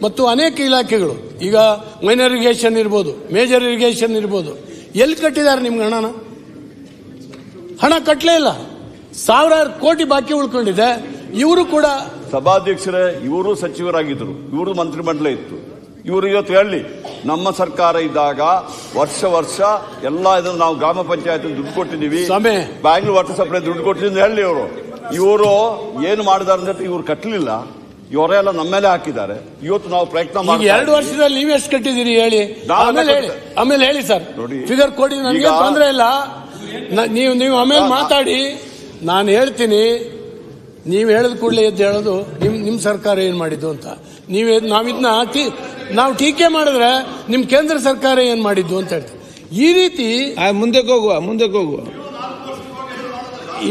ಮತ್ತು ಅನೇಕ ಇಲಾಖೆಗಳು, ಈಗ ಮೈನರ್ ಇರಿಗೇಷನ್ ಇರ್ಬೋದು, ಮೇಜರ್ ಇರಿಗೇಷನ್ ಇರ್ಬೋದು, ಎಲ್ಲಿ ಕಟ್ಟಿದ್ದಾರೆ ನಿಮ್ಗೆ ಹಣನ? ಹಣ ಕಟ್ಟಲೇ ಇಲ್ಲ. ಸಾವಿರಾರು ಕೋಟಿ ಬಾಕಿ ಉಳ್ಕೊಂಡಿದೆ. ಇವರು ಕೂಡ ಸಭಾಧ್ಯಕ್ಷರೇ, ಇವರು ಸಚಿವರಾಗಿದ್ದರು, ಇವರು ಮಂತ್ರಿಮಂಡಲ ಇತ್ತು. ಇವರು ಇವತ್ತು ಹೇಳಿ, ನಮ್ಮ ಸರ್ಕಾರ ಇದ್ದಾಗ ವರ್ಷ ಎಲ್ಲ ಇದನ್ನು ನಾವು ಗ್ರಾಮ ಪಂಚಾಯತ್ ದುಡ್ಡು ಕೊಟ್ಟಿದ್ದೀವಿ, ಬ್ಯಾಂಗ್ಳೂರ್ ವಾಟರ್ ಸಪ್ಲೈ ದುಡ್ಡು ಕೊಟ್ಟಿದ್ದೀವಿ ಹೇಳಿ. ಇವರು ಏನು ಮಾಡಿದಾರೆ ಅಂತ ಇವ್ರು ಕಟ್ಟಲಿಲ್ಲ, ಇವರೆಲ್ಲ ನಮ್ಮ ಮೇಲೆ ಹಾಕಿದ್ದಾರೆ. ಇವತ್ತು ನಾವು ಪ್ರಯತ್ನ ಮಾಡಿ 2 ವರ್ಷದಲ್ಲಿ ನೀವು ಎಷ್ಟು ಕಟ್ಟಿದ್ದೀರಿ ಹೇಳಿ, ಆಮೇಲೆ ಹೇಳಿ ಸರ್. ನೋಡಿ, ಫಿಗರ್ ಕೊಡಿ, ನನಗೆ ತೊಂದರೆ ಇಲ್ಲ. ನೀವು ಆಮೇಲೆ ಮಾತಾಡಿ, ನಾನು ಹೇಳ್ತೀನಿ. ನೀವು ಹೇಳಿದ ಕೂಡಲೇ ಎದ್ದು ಹೇಳೋದು ನಿಮ್ ಸರ್ಕಾರ ಏನ್ ಮಾಡಿದ್ದು ಅಂತ. ನಾವು ಟೀಕೆ ಮಾಡಿದ್ರೆ ನಿಮ್ ಕೇಂದ್ರ ಸರ್ಕಾರ ಏನ್ ಮಾಡಿದ್ದು ಅಂತ ಹೇಳ್ತೀವಿ. ಈ ರೀತಿ ಮುಂದಕ್ಕೆ ಹೋಗುವ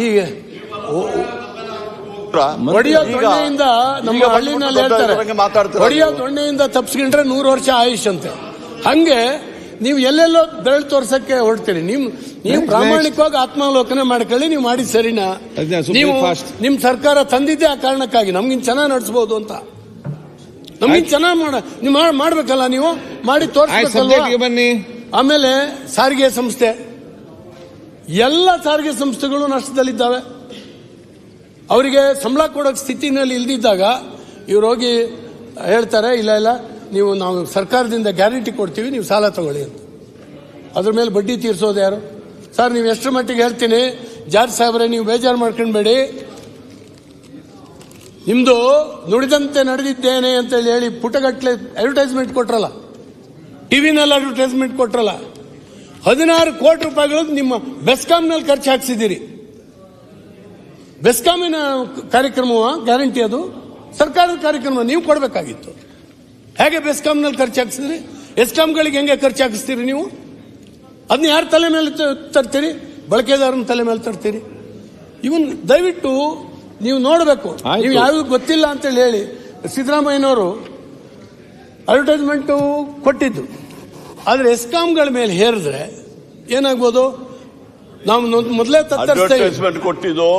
ಈಗ ಒಡೆಯೋ ದೊಣ್ಣೆಯಿಂದ ನಮ್ಮ ಹಳ್ಳಿನಲ್ಲಿ ಹೇಳ್ತಾರೆ, ಒಡೆಯೋ ದೊಣ್ಣೆಯಿಂದ ತಪ್ಪಿಸ್ಕೊಂಡ್ರೆ 100 ವರ್ಷ ಆಯುಷ್ ಅಂತೆ. ಹಂಗೆ ನೀವು ಎಲ್ಲೆಲ್ಲೋ ಬೆರಳು ತೋರ್ಸಕ್ಕೆ ಹೊರಡ್ತೀರಿ. ನೀವು ಪ್ರಾಮಾಣಿಕವಾಗಿ ಆತ್ಮಾವಲೋಕನ ಮಾಡ್ಕೊಳ್ಳಿ. ನೀವು ಮಾಡಿ ಸರಿನಾ? ನೀವು ನಿಮ್ ಸರ್ಕಾರ ತಂದಿದ್ದೆ ಆ ಕಾರಣಕ್ಕಾಗಿ ನಮ್ಗಿನ್ ಚೆನ್ನಾಗಿ ನಡೆಸಬಹುದು ಅಂತ. ನಮ್ಗಿನ್ ಚೆನ್ನಾಗಿ ನೀವು ಮಾಡ್ಬೇಕಲ್ಲ, ನೀವು ಮಾಡಿ ತೋರಿಸ್ಬೇಕಲ್ವಾ? ಬನ್ನಿ. ಆಮೇಲೆ ಸಾರಿಗೆ ಸಂಸ್ಥೆ, ಎಲ್ಲ ಸಾರಿಗೆ ಸಂಸ್ಥೆಗಳು ನಷ್ಟದಲ್ಲಿದ್ದಾವೆ. ಅವರಿಗೆ ಸಂಬಳ ಕೊಡೋಕೆ ಸ್ಥಿತಿನಲ್ಲಿ ಇಲ್ದಿದ್ದಾಗ ಇವ್ರು ಹೋಗಿ ಹೇಳ್ತಾರೆ, ಇಲ್ಲ ನಾವು ಸರ್ಕಾರದಿಂದ ಗ್ಯಾರಂಟಿ ಕೊಡ್ತೀವಿ, ನೀವು ಸಾಲ ತಗೊಳ್ಳಿ ಅಂತ. ಅದ್ರ ಮೇಲೆ ಬಡ್ಡಿ ತೀರಿಸೋದು ಯಾರು? ಸರ್, ನೀವು ಎಷ್ಟರ ಮಟ್ಟಿಗೆ ಹೇಳ್ತೀನಿ, ಜಾರ್ಜ್ ಸಾಹೇಬ್ರೆ, ನೀವು ಬೇಜಾರು ಮಾಡ್ಕೊಂಡ್ಬೇಡಿ. ನಿಮ್ದು ನುಡಿದಂತೆ ನಡೆದಿದ್ದೇನೆ ಅಂತ ಹೇಳಿ ಪುಟಗಟ್ಲೆ ಅಡ್ವರ್ಟೈಸ್ಮೆಂಟ್ ಕೊಟ್ರಲ್ಲ, ಟಿವಿನಲ್ಲಿ ಅಡ್ವರ್ಟೈಸ್ಮೆಂಟ್ ಕೊಟ್ರಲ್ಲ. 16 ಕೋಟಿ ರೂಪಾಯಿಗಳು ನಿಮ್ಮ ಬೆಸ್ಕಾಂನಲ್ಲಿ ಖರ್ಚು ಹಾಕ್ಸಿದ್ದೀರಿ. ಬೆಸ್ಕಾಮಿನ ಕಾರ್ಯಕ್ರಮವ ಗ್ಯಾರಂಟಿ? ಅದು ಸರ್ಕಾರದ ಕಾರ್ಯಕ್ರಮ, ನೀವು ಕೊಡಬೇಕಾಗಿತ್ತು. ಹೇಗೆ ಬೆಸ್ಕಾಂನಲ್ಲಿ ಖರ್ಚು ಹಾಕಿಸಿದ್ರಿ? ಎಸ್ಕಾಂಗಳಿಗೆ ಹೆಂಗೆ ಖರ್ಚು ಹಾಕಿಸ್ತೀರಿ ನೀವು? ಅದನ್ನ ಯಾರ ತಲೆ ಮೇಲೆ ತರ್ತೀರಿ? ಬಳಕೆದಾರನ ತಲೆ ಮೇಲೆ ತರ್ತೀರಿ. ಇವನ್ ದಯವಿಟ್ಟು ನೀವು ನೋಡಬೇಕು. ನೀವು ಯಾವ್ದು ಗೊತ್ತಿಲ್ಲ ಅಂತೇಳಿ ಹೇಳಿ ಸಿದ್ದರಾಮಯ್ಯನವರು ಅಡ್ವರ್ಟೈಸ್ಮೆಂಟ್ ಕೊಟ್ಟಿದ್ದು. ಆದ್ರೆ ಎಸ್ಕಾಂಗಳ ಮೇಲೆ ಹೇರಿದ್ರೆ ಏನಾಗ್ಬೋದು? ನಾವು ಮೊದಲೇ ಅಡ್ವರ್ಟೈಸ್ಮೆಂಟ್ ಕೊಟ್ಟಿದ್ದು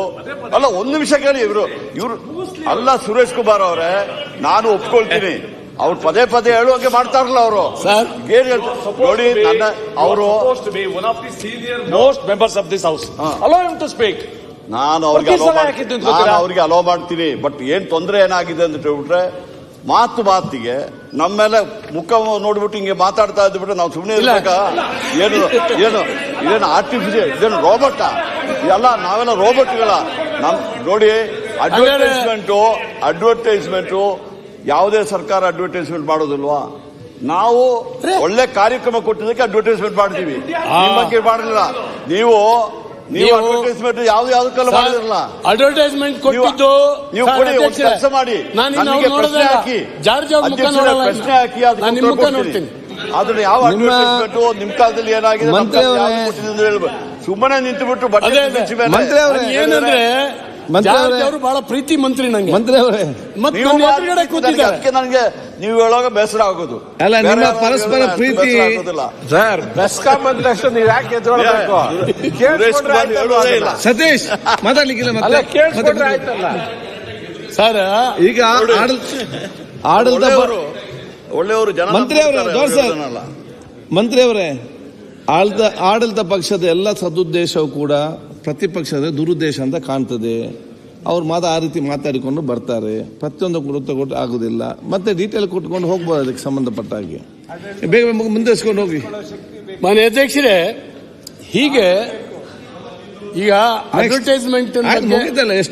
ಅಲ್ಲ. ಒಂದು ನಿಮಿಷ ಕೇಳಿ, ಇವರು ಅಲ್ಲ ಸುರೇಶ್ ಕುಮಾರ್ ಅವರೇ, ನಾನು ಒಪ್ಕೊಳ್ತೀನಿ. ಅವ್ರು ಪದೇ ಹೇಳುವಂಗೆ ಮಾಡ್ತಾರಲ್ಲ ಅವರು. ನೋಡಿ, ಅವರು ನಾನು ಅವ್ರಿಗೆ ಅಲೋ ಮಾಡ್ತೀನಿ. ಬಟ್ ಏನ್ ತೊಂದರೆ ಏನಾಗಿದೆ ಅಂತ ಹೇಳ್ಬಿಟ್ರೆ, ಮಾತಿಗೆ ನಮ್ಮ ಮೇಲೆ ಮುಖ ನೋಡ್ಬಿಟ್ಟು ಹಿಂಗೆ ಮಾತಾಡ್ತಾ ಇದ್ಬಿಟ್ರೆ ನಾವು ಸುಮ್ಮನೆ ಇರ್ಬೇಕಾ? ಇದೇನು ಆರ್ಟಿಫಿಷಿಯಲ್, ಇದೇನು ರೋಬೋಟಾ? ಎಲ್ಲ ನಾವೆಲ್ಲ ರೋಬೋಟ್ಗಳ? ನೋಡಿ, ಅಡ್ವರ್ಟೈಸ್ಮೆಂಟು ಯಾವುದೇ ಸರ್ಕಾರ ಅಡ್ವರ್ಟೈಸ್ಮೆಂಟ್ ಮಾಡೋದಿಲ್ವಾ? ನಾವು ಒಳ್ಳೆ ಕಾರ್ಯಕ್ರಮ ಕೊಟ್ಟಿದ್ದಕ್ಕೆ ಅಡ್ವರ್ಟೈಸ್ಮೆಂಟ್ ಮಾಡ್ತೀವಿ, ನಿಮ್ಮ ಬಗ್ಗೆ ಮಾಡಲಿಲ್ಲ. ನೀವು ಅಡ್ವರ್ಟೈಸ್ಮೆಂಟ್ ಯಾವ್ದಕ್ಕೆಲ್ಲ ಮಾಡಿದ್ರಲ್ಲ. ಅಡ್ವರ್ಟೈಸ್ಮೆಂಟ್ ಕೊಟ್ಟಿದ್ದು ನೀವು ಕೊಡಿ, ಕೆಲಸ ಮಾಡಿ, ನನಗೆ ಪ್ರಶ್ನೆ ಹಾಕಿ, ಪ್ರಶ್ನೆ ಹಾಕಿ, ಅದನ್ನ ಯಾವ ಅಡ್ವರ್ಟೈಸ್ಮೆಂಟ್ ನಿಮ್ ಕಾಲದಲ್ಲಿ ಏನಾಗಿದೆ ಸುಮ್ಮನೆ ನಿಂತು ಬಿಟ್ಟು ಏನಂದ್ರೆ ಅವರು ಬಹಳ ಪ್ರೀತಿ ಮಂತ್ರಿ ನಂಗೆ. ಮಂತ್ರಿ ಅವರೇ, ಅದಕ್ಕೆ ನನಗೆ ನೀವು ಹೇಳುವಾಗ ಬೇಸರ ಆಗೋದು. ಅಲ್ಲ, ನಿಮ್ಮ ಪರಸ್ಪರ ಪ್ರೀತಿ ಸರ್. ಬೆಸ್ಕಾಂ ಅಂದ ತಕ್ಷಣ ನೀವು ಯಾಕೆ ಎದ್ರಬೇಕು? ಸತೀಶ್ ಮಾತಾಡ್ಲಿಕ್ಕಿಲ್ಲ ಸರ್. ಈಗ ಆಡಳಿತ ಒಳ್ಳೆಯವರು ಜನ ಮಂತ್ರಿ ಅವರೇ, ಆಡಳಿತ ಪಕ್ಷದ ಎಲ್ಲ ಸದುದ್ದೇಶವು ಕೂಡ ಪ್ರತಿಪಕ್ಷದ ದುರುದ್ದೇಶ ಅಂತ ಕಾಣ್ತದೆ. ಅವ್ರು ಆ ರೀತಿ ಮಾತಾಡಿಕೊಂಡು ಬರ್ತಾರೆ. ಪ್ರತಿಯೊಂದು ಕೊಟ್ಟು ಆಗುದಿಲ್ಲ. ಮತ್ತೆ ಡೀಟೇಲ್ ಕೊಟ್ಕೊಂಡು ಹೋಗ್ಬೋದು ಅದಕ್ಕೆ ಸಂಬಂಧಪಟ್ಟ ಹಾಗೆ. ಬೇಗ ಮುಂದುವರಿಸಿಕೊಂಡು ಹೋಗಿ. ಮಾನ್ಯ ಅಧ್ಯಕ್ಷರೇ, ಹೀಗೆ ಈಗ ಅಡ್ವರ್ಟೈಸ್ಮೆಂಟ್ ಮುಗಿದಲ್ಲ.